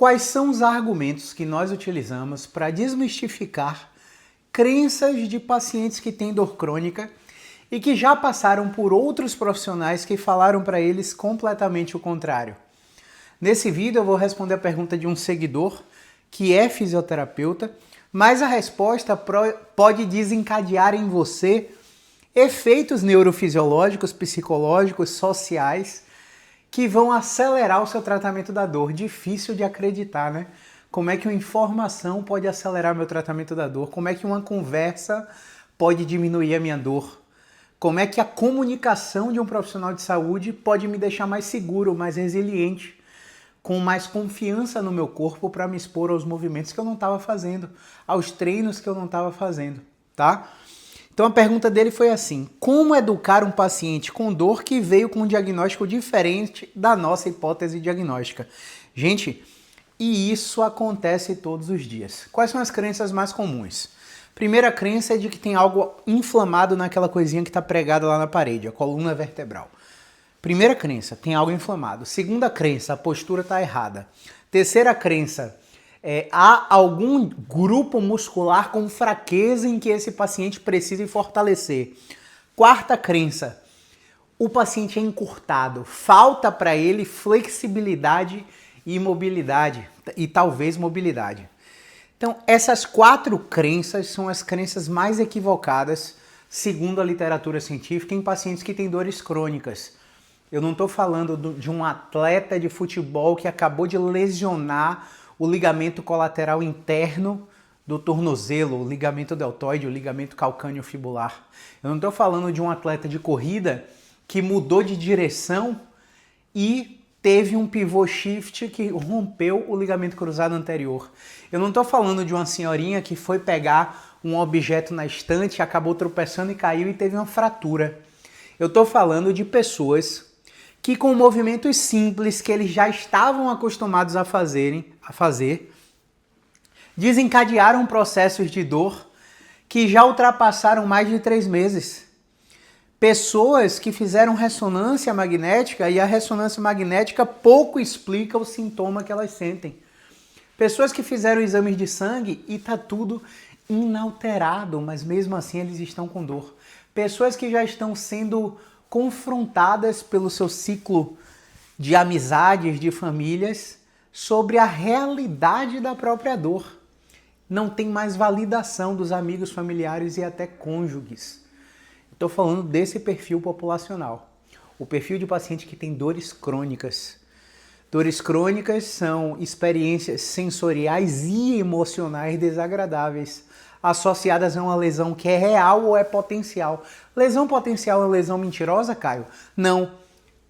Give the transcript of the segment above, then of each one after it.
Quais são os argumentos que nós utilizamos para desmistificar crenças de pacientes que têm dor crônica e que já passaram por outros profissionais que falaram para eles completamente o contrário? Nesse vídeo eu vou responder a pergunta de um seguidor que é fisioterapeuta, mas a resposta pode desencadear em você efeitos neurofisiológicos, psicológicos, sociais que vão acelerar o seu tratamento da dor. Difícil de acreditar, né? Como é que uma informação pode acelerar meu tratamento da dor? Como é que uma conversa pode diminuir a minha dor? Como é que a comunicação de um profissional de saúde pode me deixar mais seguro, mais resiliente, com mais confiança no meu corpo para me expor aos movimentos que eu não estava fazendo, aos treinos que eu não estava fazendo, tá? Então a pergunta dele foi assim: como educar um paciente com dor que veio com um diagnóstico diferente da nossa hipótese diagnóstica? Gente, e isso acontece todos os dias. Quais são as crenças mais comuns? Primeira crença é de que tem algo inflamado naquela coisinha que está pregada lá na parede, a coluna vertebral. Primeira crença, tem algo inflamado. Segunda crença, a postura está errada. Terceira crença, há algum grupo muscular com fraqueza em que esse paciente precisa fortalecer. Quarta crença, o paciente é encurtado, falta para ele flexibilidade e mobilidade, e talvez mobilidade. Então, essas quatro crenças são as crenças mais equivocadas, segundo a literatura científica, em pacientes que têm dores crônicas. Eu não estou falando de um atleta de futebol que acabou de lesionar o ligamento colateral interno do tornozelo, o ligamento deltoide, o ligamento calcâneo fibular. Eu não estou falando de um atleta de corrida que mudou de direção e teve um pivô shift que rompeu o ligamento cruzado anterior. Eu não estou falando de uma senhorinha que foi pegar um objeto na estante, acabou tropeçando e caiu e teve uma fratura. Eu estou falando de pessoas que com movimentos simples que eles já estavam acostumados a fazer, desencadearam processos de dor que já ultrapassaram mais de 3 meses. Pessoas que fizeram ressonância magnética e a ressonância magnética pouco explica o sintoma que elas sentem. Pessoas que fizeram exames de sangue e está tudo inalterado, mas mesmo assim eles estão com dor. Pessoas que já estão sendo confrontadas pelo seu ciclo de amizades, de famílias, sobre a realidade da própria dor. Não tem mais validação dos amigos, familiares e até cônjuges. Estou falando desse perfil populacional. O perfil de paciente que tem dores crônicas. Dores crônicas são experiências sensoriais e emocionais desagradáveis, associadas a uma lesão que é real ou é potencial. Lesão potencial é lesão mentirosa, Caio? Não.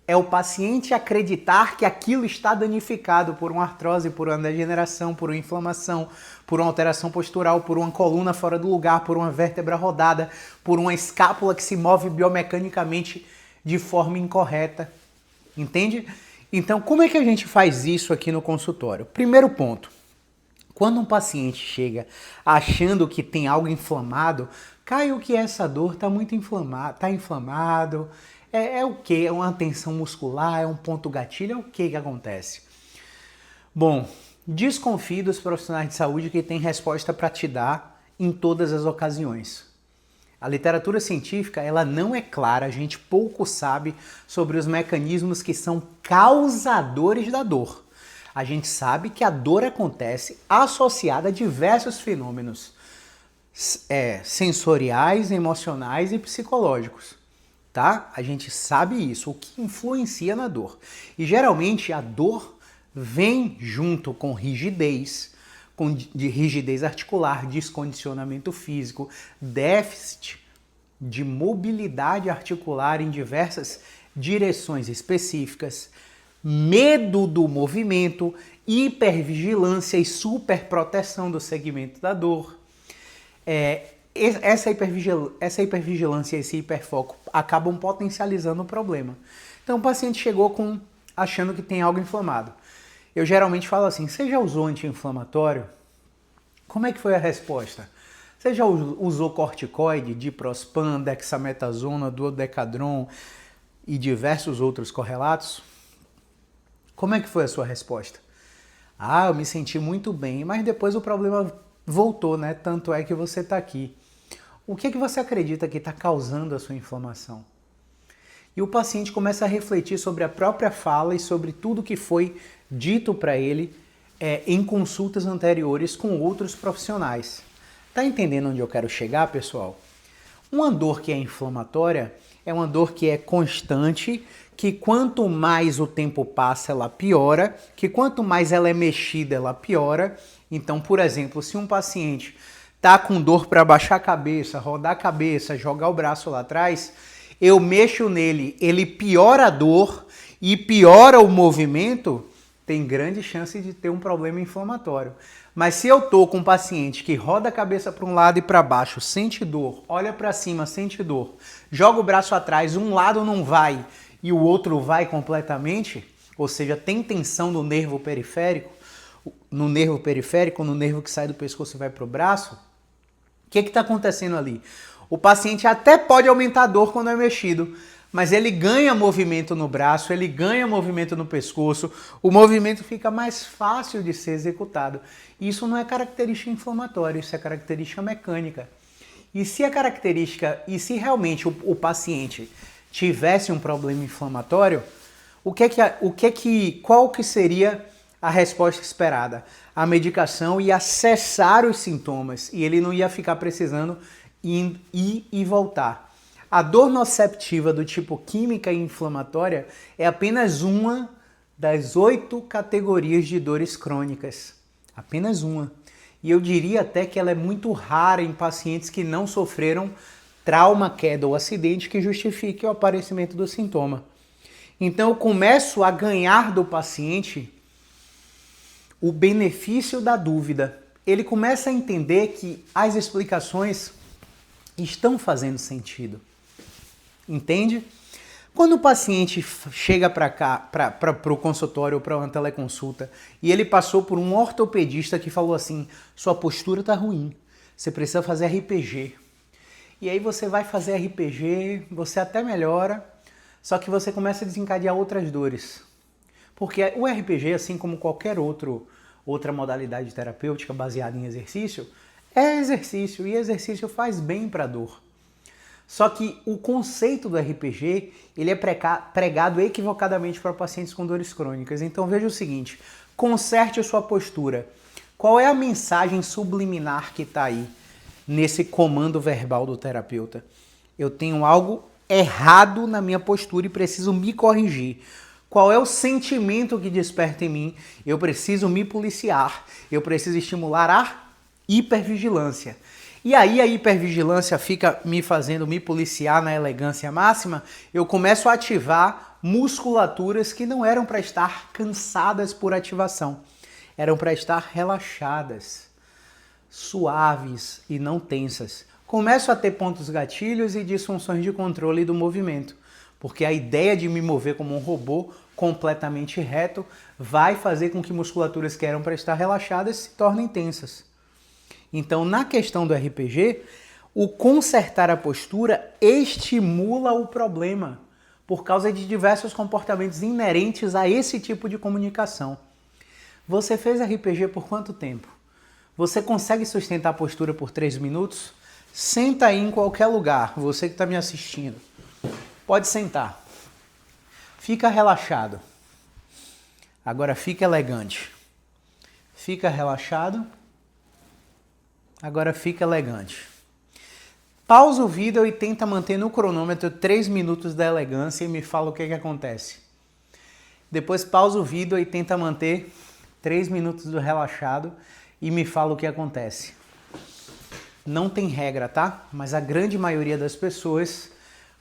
É o paciente acreditar que aquilo está danificado por uma artrose, por uma degeneração, por uma inflamação, por uma alteração postural, por uma coluna fora do lugar, por uma vértebra rodada, por uma escápula que se move biomecanicamente de forma incorreta. Entende? Então, como é que a gente faz isso aqui no consultório? Primeiro ponto. Quando um paciente chega achando que tem algo inflamado, Caio, que essa dor está muito inflamada, está inflamado, é o quê? É uma tensão muscular, é um ponto gatilho, é o que acontece? Bom, desconfie dos profissionais de saúde que têm resposta para te dar em todas as ocasiões. A literatura científica, ela não é clara, a gente pouco sabe sobre os mecanismos que são causadores da dor. A gente sabe que a dor acontece associada a diversos fenômenos sensoriais, emocionais e psicológicos, tá? A gente sabe isso, o que influencia na dor. E geralmente a dor vem junto com rigidez, de rigidez articular, descondicionamento físico, déficit de mobilidade articular em diversas direções específicas, medo do movimento, hipervigilância e superproteção do segmento da dor. Essa hipervigilância e esse hiperfoco acabam potencializando o problema. Então o paciente chegou achando que tem algo inflamado. Eu geralmente falo assim: você já usou anti-inflamatório? Como é que foi a resposta? Você já usou corticoide, diprospan, dexametasona, duodecadron e diversos outros correlatos? Como é que foi a sua resposta? Ah, eu me senti muito bem, mas depois o problema voltou, né? Tanto é que você está aqui. O que é que você acredita que está causando a sua inflamação? E o paciente começa a refletir sobre a própria fala e sobre tudo que foi dito para ele em consultas anteriores com outros profissionais. Tá entendendo onde eu quero chegar, pessoal? Uma dor que é inflamatória é uma dor que é constante, que quanto mais o tempo passa, ela piora, que quanto mais ela é mexida, ela piora. Então, por exemplo, se um paciente tá com dor para baixar a cabeça, rodar a cabeça, jogar o braço lá atrás, eu mexo nele, ele piora a dor e piora o movimento, tem grande chance de ter um problema inflamatório. Mas se eu tô com um paciente que roda a cabeça para um lado e para baixo, sente dor, olha para cima, sente dor, joga o braço atrás, um lado não vai e o outro vai completamente, ou seja, tem tensão no nervo periférico, no nervo que sai do pescoço e vai para o braço, o que está acontecendo ali? O paciente até pode aumentar a dor quando é mexido, mas ele ganha movimento no braço, ele ganha movimento no pescoço, o movimento fica mais fácil de ser executado. Isso não é característica inflamatória, isso é característica mecânica. E se realmente o paciente tivesse um problema inflamatório, qual que seria a resposta esperada? A medicação ia cessar os sintomas e ele não ia ficar precisando ir e voltar. A dor nociceptiva do tipo química e inflamatória é apenas uma das 8 categorias de dores crônicas. Apenas uma. E eu diria até que ela é muito rara em pacientes que não sofreram trauma, queda ou acidente que justifique o aparecimento do sintoma. Então eu começo a ganhar do paciente o benefício da dúvida. Ele começa a entender que as explicações estão fazendo sentido. Entende? Quando o paciente chega para cá, para o consultório ou para uma teleconsulta, e ele passou por um ortopedista que falou assim, sua postura está ruim, você precisa fazer RPG. E aí você vai fazer RPG, você até melhora, só que você começa a desencadear outras dores. Porque o RPG, assim como qualquer outra modalidade terapêutica baseada em exercício, é exercício e exercício faz bem para a dor. Só que o conceito do RPG, ele é pregado equivocadamente para pacientes com dores crônicas. Então veja o seguinte, conserte a sua postura. Qual é a mensagem subliminar que está aí nesse comando verbal do terapeuta? Eu tenho algo errado na minha postura e preciso me corrigir. Qual é o sentimento que desperta em mim? Eu preciso me policiar, eu preciso estimular a hipervigilância. E aí a hipervigilância fica me fazendo me policiar na elegância máxima, eu começo a ativar musculaturas que não eram para estar cansadas por ativação, eram para estar relaxadas, suaves e não tensas. Começo a ter pontos gatilhos e disfunções de controle do movimento, porque a ideia de me mover como um robô completamente reto vai fazer com que musculaturas que eram para estar relaxadas se tornem tensas. Então, na questão do RPG, o consertar a postura estimula o problema por causa de diversos comportamentos inerentes a esse tipo de comunicação. Você fez RPG por quanto tempo? Você consegue sustentar a postura por 3 minutos? Senta aí em qualquer lugar, você que está me assistindo. Pode sentar. Fica relaxado. Agora fica elegante. Fica relaxado. Agora fica elegante. Pausa o vídeo e tenta manter no cronômetro 3 minutos da elegância e me fala o que acontece. Depois pausa o vídeo e tenta manter 3 minutos do relaxado e me fala o que acontece. Não tem regra, tá? Mas a grande maioria das pessoas,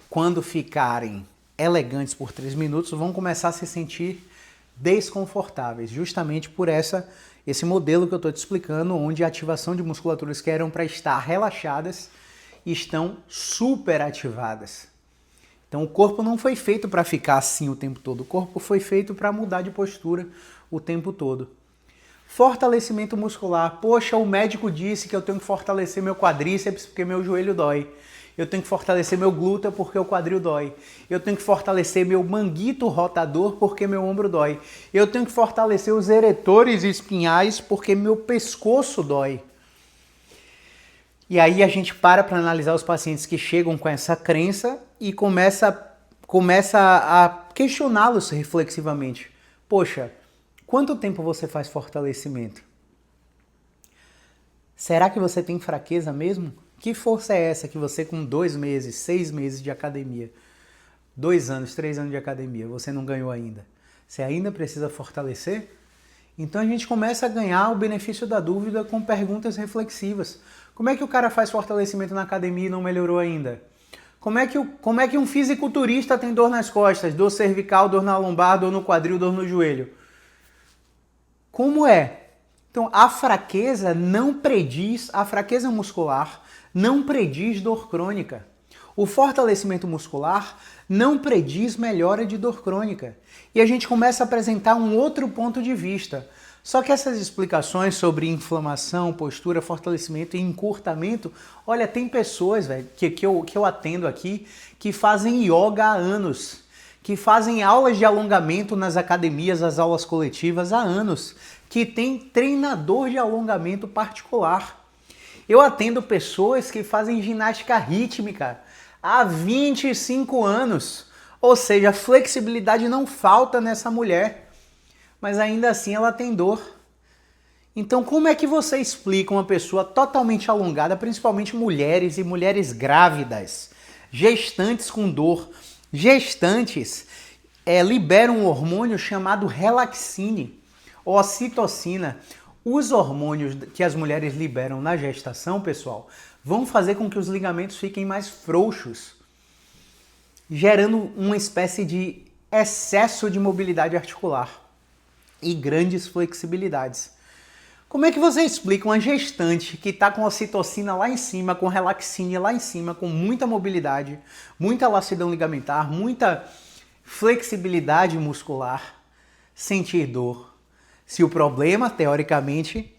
quando ficarem elegantes por 3 minutos, vão começar a se sentir desconfortáveis, justamente por esse modelo que eu estou te explicando, onde a ativação de musculaturas que eram para estar relaxadas estão super ativadas. Então o corpo não foi feito para ficar assim o tempo todo, o corpo foi feito para mudar de postura o tempo todo. Fortalecimento muscular. Poxa, o médico disse que eu tenho que fortalecer meu quadríceps porque meu joelho dói. Eu tenho que fortalecer meu glúteo porque o quadril dói. Eu tenho que fortalecer meu manguito rotador porque meu ombro dói. Eu tenho que fortalecer os eretores espinhais porque meu pescoço dói. E aí a gente para analisar os pacientes que chegam com essa crença e começa a questioná-los reflexivamente. Poxa, quanto tempo você faz fortalecimento? Será que você tem fraqueza mesmo? Que força é essa que você com 2 meses, 6 meses de academia, 2 anos, 3 anos de academia, você não ganhou ainda? Você ainda precisa fortalecer? Então a gente começa a ganhar o benefício da dúvida com perguntas reflexivas. Como é que o cara faz fortalecimento na academia e não melhorou ainda? Como é que um fisiculturista tem dor nas costas, dor cervical, dor na lombar, dor no quadril, dor no joelho? Como é? Então a fraqueza muscular não prediz dor crônica. O fortalecimento muscular não prediz melhora de dor crônica. E a gente começa a apresentar um outro ponto de vista. Só que essas explicações sobre inflamação, postura, fortalecimento e encurtamento, olha, tem pessoas, velho, que eu atendo aqui, que fazem yoga há anos, que fazem aulas de alongamento nas academias, as aulas coletivas há anos, que tem treinador de alongamento particular. Eu atendo pessoas que fazem ginástica rítmica há 25 anos, ou seja, a flexibilidade não falta nessa mulher, mas ainda assim ela tem dor. Então como é que você explica uma pessoa totalmente alongada, principalmente mulheres e mulheres grávidas, gestantes com dor? Gestantes liberam um hormônio chamado relaxine, ou ocitocina. Os hormônios que as mulheres liberam na gestação, pessoal, vão fazer com que os ligamentos fiquem mais frouxos, gerando uma espécie de excesso de mobilidade articular e grandes flexibilidades. Como é que você explica uma gestante que está com ocitocina lá em cima, com relaxine lá em cima, com muita mobilidade, muita lacidão ligamentar, muita flexibilidade muscular, sentir dor? Se o problema, teoricamente,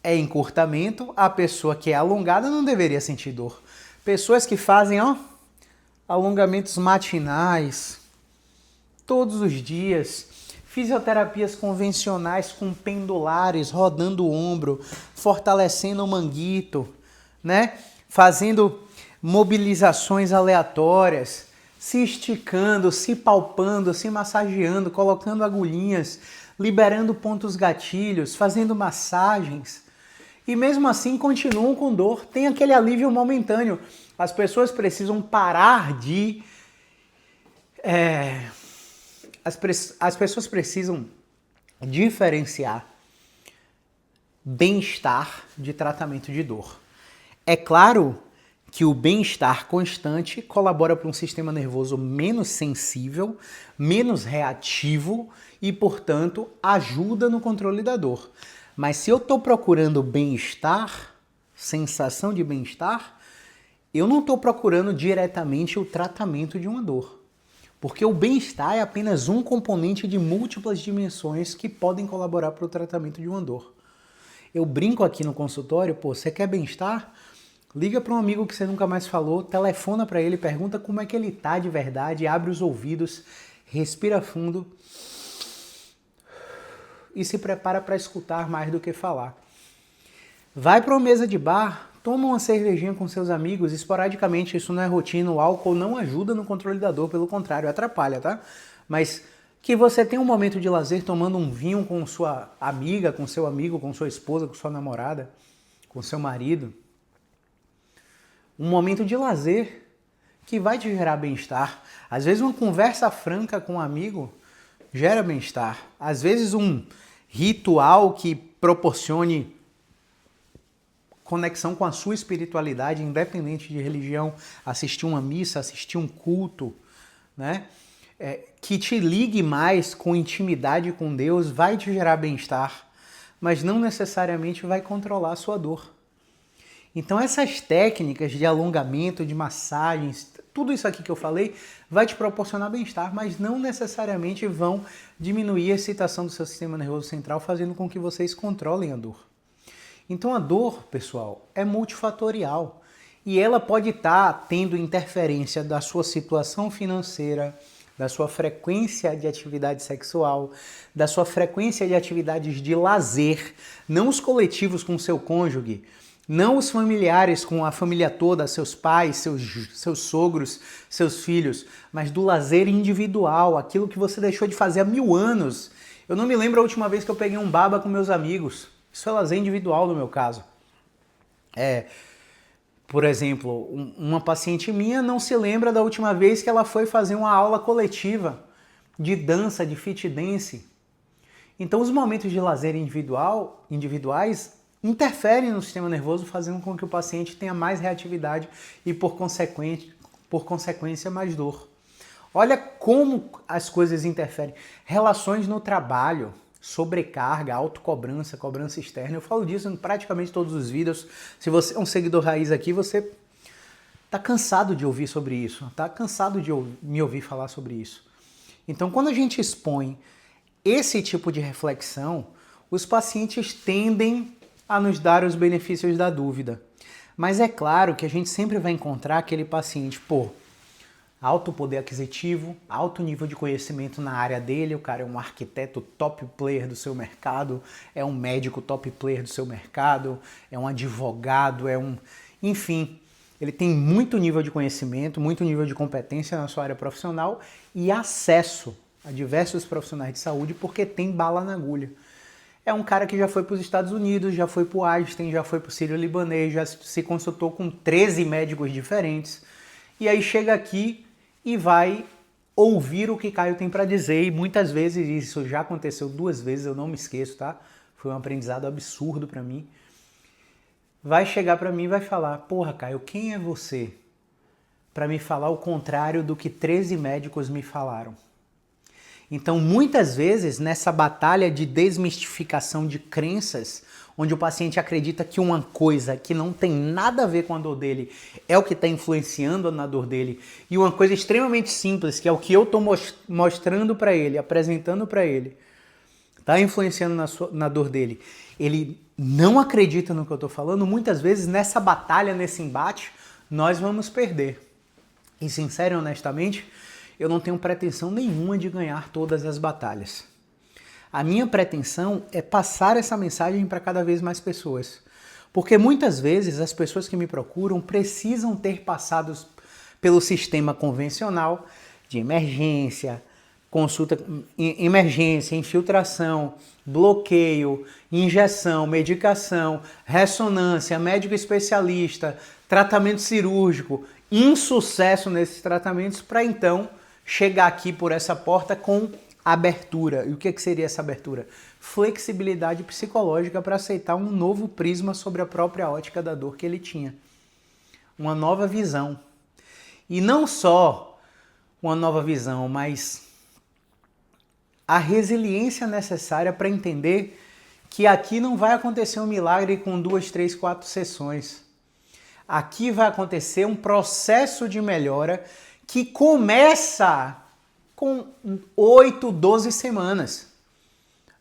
é encurtamento, a pessoa que é alongada não deveria sentir dor. Pessoas que fazem alongamentos matinais, todos os dias, fisioterapias convencionais com pendulares, rodando o ombro, fortalecendo o manguito, né? Fazendo mobilizações aleatórias, se esticando, se palpando, se massageando, colocando agulhinhas, liberando pontos gatilhos, fazendo massagens. E mesmo assim continuam com dor, tem aquele alívio momentâneo. As pessoas precisam parar de... As pessoas precisam diferenciar bem-estar de tratamento de dor. É claro que o bem-estar constante colabora para um sistema nervoso menos sensível, menos reativo e, portanto, ajuda no controle da dor. Mas se eu estou procurando bem-estar, sensação de bem-estar, eu não estou procurando diretamente o tratamento de uma dor. Porque o bem-estar é apenas um componente de múltiplas dimensões que podem colaborar para o tratamento de uma dor. Eu brinco aqui no consultório, você quer bem-estar? Liga para um amigo que você nunca mais falou, telefona para ele, pergunta como é que ele tá de verdade, abre os ouvidos, respira fundo e se prepara para escutar mais do que falar. Vai para uma mesa de bar, toma uma cervejinha com seus amigos, esporadicamente, isso não é rotina, o álcool não ajuda no controle da dor, pelo contrário, atrapalha, tá? Mas que você tenha um momento de lazer tomando um vinho com sua amiga, com seu amigo, com sua esposa, com sua namorada, com seu marido. Um momento de lazer que vai te gerar bem-estar. Às vezes uma conversa franca com um amigo gera bem-estar. Às vezes um ritual que proporcione conexão com a sua espiritualidade, independente de religião, assistir uma missa, assistir um culto, né? Que te ligue mais com intimidade com Deus, vai te gerar bem-estar, mas não necessariamente vai controlar a sua dor. Então essas técnicas de alongamento, de massagens, tudo isso aqui que eu falei vai te proporcionar bem-estar, mas não necessariamente vão diminuir a excitação do seu sistema nervoso central, fazendo com que vocês controlem a dor. Então a dor, pessoal, é multifatorial. E ela pode estar tendo interferência da sua situação financeira, da sua frequência de atividade sexual, da sua frequência de atividades de lazer, não os coletivos com seu cônjuge, não os familiares com a família toda, seus pais, seus sogros, seus filhos, mas do lazer individual, aquilo que você deixou de fazer há 1000 anos. Eu não me lembro a última vez que eu peguei um baba com meus amigos. Isso é lazer individual no meu caso. Por exemplo, uma paciente minha não se lembra da última vez que ela foi fazer uma aula coletiva de dança, de fit dance. Então os momentos de lazer individuais interferem no sistema nervoso, fazendo com que o paciente tenha mais reatividade e, por consequência, mais dor. Olha como as coisas interferem. Relações no trabalho, sobrecarga, autocobrança, cobrança externa. Eu falo disso em praticamente todos os vídeos. Se você é um seguidor raiz aqui, você está cansado de ouvir sobre isso, está cansado de me ouvir falar sobre isso. Então, quando a gente expõe esse tipo de reflexão, os pacientes tendem a nos dar os benefícios da dúvida. Mas é claro que a gente sempre vai encontrar aquele paciente, alto poder aquisitivo, alto nível de conhecimento na área dele, o cara é um arquiteto top player do seu mercado, é um médico top player do seu mercado, é um advogado, enfim, ele tem muito nível de conhecimento, muito nível de competência na sua área profissional e acesso a diversos profissionais de saúde porque tem bala na agulha. É um cara que já foi para os Estados Unidos, já foi para o Einstein, já foi para o Sírio-Libanês, já se consultou com 13 médicos diferentes. E aí chega aqui e vai ouvir o que Caio tem para dizer. E muitas vezes, isso já aconteceu 2 vezes, eu não me esqueço, tá? Foi um aprendizado absurdo para mim. Vai chegar para mim e vai falar, porra, Caio, quem é você para me falar o contrário do que 13 médicos me falaram? Então, muitas vezes, nessa batalha de desmistificação de crenças, onde o paciente acredita que uma coisa que não tem nada a ver com a dor dele é o que está influenciando na dor dele, e uma coisa extremamente simples, que é o que eu estou mostrando para ele, apresentando para ele, está influenciando na dor dele, ele não acredita no que eu estou falando, muitas vezes nessa batalha, nesse embate, nós vamos perder. E sincero e honestamente, eu não tenho pretensão nenhuma de ganhar todas as batalhas. A minha pretensão é passar essa mensagem para cada vez mais pessoas. Porque muitas vezes as pessoas que me procuram precisam ter passado pelo sistema convencional de emergência, consulta, emergência, infiltração, bloqueio, injeção, medicação, ressonância, médico especialista, tratamento cirúrgico, insucesso nesses tratamentos para então chegar aqui por essa porta com abertura. E o que seria essa abertura? Flexibilidade psicológica para aceitar um novo prisma sobre a própria ótica da dor que ele tinha. Uma nova visão. E não só uma nova visão, mas a resiliência necessária para entender que aqui não vai acontecer um milagre com 2, 3, 4 sessões. Aqui vai acontecer um processo de melhora que começa com 8, 12 semanas.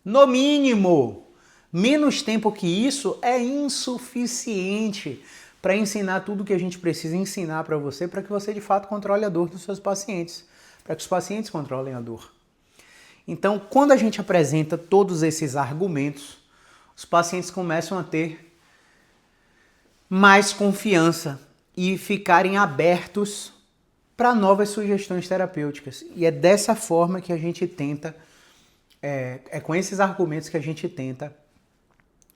No mínimo, menos tempo que isso é insuficiente para ensinar tudo que a gente precisa ensinar para você, para que você de fato controle a dor dos seus pacientes, para que os pacientes controlem a dor. Então, quando a gente apresenta todos esses argumentos, os pacientes começam a ter mais confiança e ficarem abertos para novas sugestões terapêuticas. E é dessa forma que a gente tenta, é com esses argumentos que a gente tenta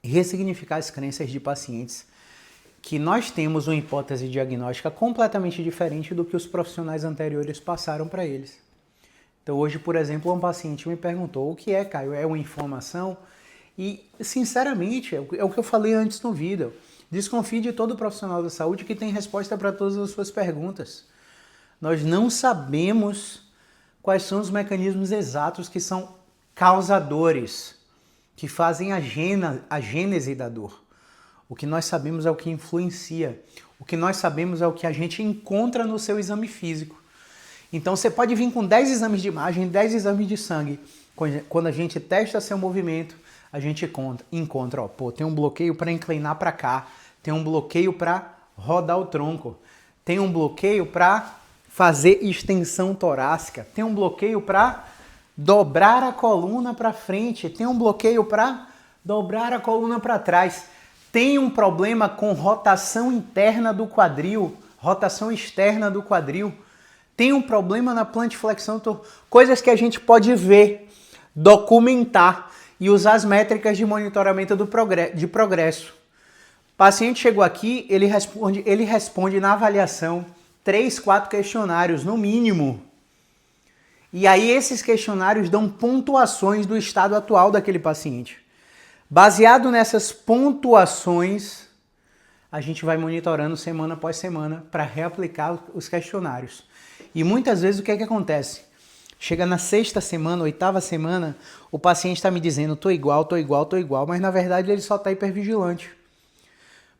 ressignificar as crenças de pacientes, que nós temos uma hipótese diagnóstica completamente diferente do que os profissionais anteriores passaram para eles. Então hoje, por exemplo, um paciente me perguntou: o que é, Caio? É uma inflamação? E, sinceramente, é o que eu falei antes no vídeo. Desconfie de todo profissional da saúde que tem resposta para todas as suas perguntas. Nós não sabemos quais são os mecanismos exatos que são causadores, que fazem a gênese da dor. O que nós sabemos é o que influencia. O que nós sabemos é o que a gente encontra no seu exame físico. Então você pode vir com 10 exames de imagem, 10 exames de sangue. Quando a gente testa seu movimento, a gente encontra, tem um bloqueio para inclinar para cá, tem um bloqueio para rodar o tronco. Tem um bloqueio para fazer extensão torácica. Tem um bloqueio para dobrar a coluna para frente. Tem um bloqueio para dobrar a coluna para trás. Tem um problema com rotação interna do quadril, rotação externa do quadril. Tem um problema na plantiflexão, coisas que a gente pode ver, documentar e usar as métricas de monitoramento de progresso. O paciente chegou aqui, ele responde na avaliação 3, 4 questionários, no mínimo. E aí esses questionários dão pontuações do estado atual daquele paciente. Baseado nessas pontuações, a gente vai monitorando semana após semana para reaplicar os questionários. E muitas vezes o que é que acontece? Chega na 6ª semana, 8ª semana, o paciente está me dizendo, tô igual, mas na verdade ele só está hipervigilante.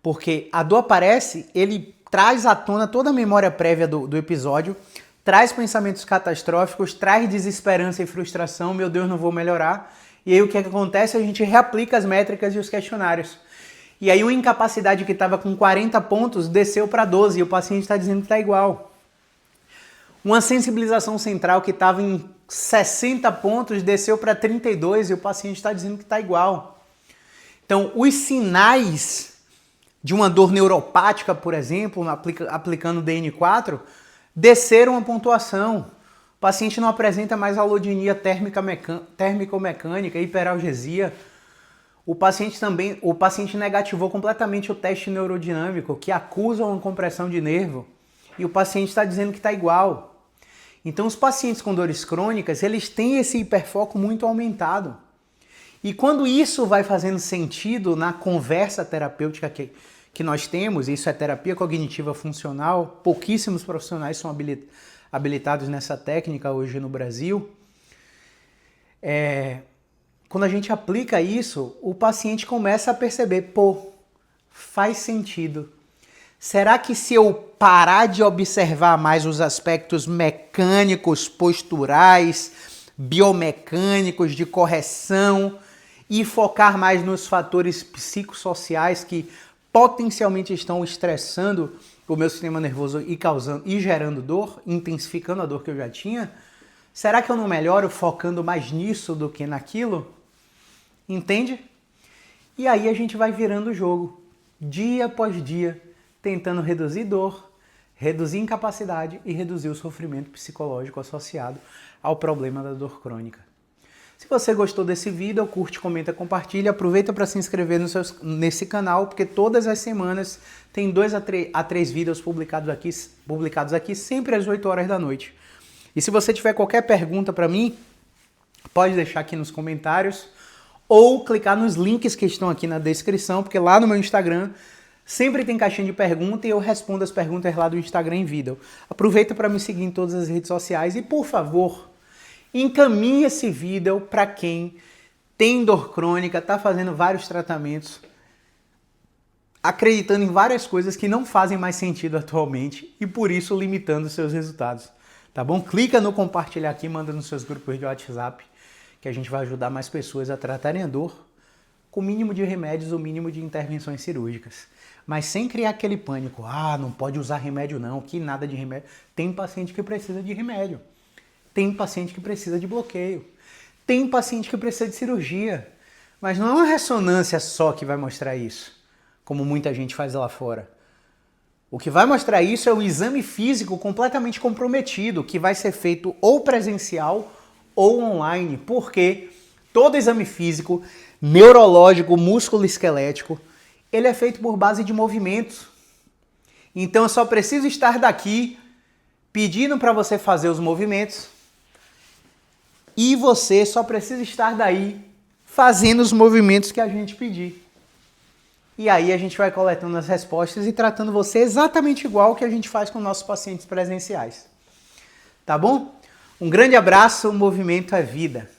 Porque a dor aparece, ele traz à tona toda a memória prévia do episódio, traz pensamentos catastróficos, traz desesperança e frustração, meu Deus, não vou melhorar. E aí o que é que acontece? A gente reaplica as métricas e os questionários. E aí uma incapacidade que estava com 40 pontos desceu para 12 e o paciente está dizendo que está igual. Uma sensibilização central que estava em 60 pontos desceu para 32 e o paciente está dizendo que está igual. Então, os sinais de uma dor neuropática, por exemplo, aplicando DN4, desceram a pontuação. O paciente não apresenta mais alodinia térmico-mecânica, hiperalgesia. O paciente negativou completamente o teste neurodinâmico, que acusa uma compressão de nervo, e o paciente está dizendo que está igual. Então, os pacientes com dores crônicas, eles têm esse hiperfoco muito aumentado. E quando isso vai fazendo sentido na conversa terapêutica que nós temos, isso é terapia cognitiva funcional, pouquíssimos profissionais são habilitados nessa técnica hoje no Brasil. Quando a gente aplica isso, o paciente começa a perceber, pô, faz sentido. Será que se eu parar de observar mais os aspectos mecânicos, posturais, biomecânicos, de correção e focar mais nos fatores psicossociais que potencialmente estão estressando o meu sistema nervoso e gerando dor, intensificando a dor que eu já tinha, será que eu não melhoro focando mais nisso do que naquilo? Entende? E aí a gente vai virando o jogo, dia após dia, tentando reduzir dor, reduzir incapacidade e reduzir o sofrimento psicológico associado ao problema da dor crônica. Se você gostou desse vídeo, curte, comenta, compartilha. Aproveita para se inscrever nesse canal, porque todas as semanas tem 2 a 3 vídeos publicados aqui, sempre às 8 horas da noite. E se você tiver qualquer pergunta para mim, pode deixar aqui nos comentários ou clicar nos links que estão aqui na descrição, porque lá no meu Instagram sempre tem caixinha de pergunta e eu respondo as perguntas lá do Instagram em vídeo. Aproveita para me seguir em todas as redes sociais e, por favor, encaminhe esse vídeo para quem tem dor crônica, está fazendo vários tratamentos, acreditando em várias coisas que não fazem mais sentido atualmente e por isso limitando seus resultados. Tá bom? Clica no compartilhar aqui, manda nos seus grupos de WhatsApp, que a gente vai ajudar mais pessoas a tratarem a dor com o mínimo de remédios, o mínimo de intervenções cirúrgicas. Mas sem criar aquele pânico. Ah, não pode usar remédio não, que nada de remédio. Tem paciente que precisa de remédio. Tem paciente que precisa de bloqueio. Tem paciente que precisa de cirurgia. Mas não é uma ressonância só que vai mostrar isso, como muita gente faz lá fora. O que vai mostrar isso é o exame físico completamente comprometido, que vai ser feito ou presencial ou online. Porque todo exame físico, neurológico, músculo-esquelético, ele é feito por base de movimentos. Então eu só preciso estar daqui pedindo para você fazer os movimentos e você só precisa estar daí fazendo os movimentos que a gente pedir. E aí a gente vai coletando as respostas e tratando você exatamente igual que a gente faz com nossos pacientes presenciais. Tá bom? Um grande abraço, o movimento é vida.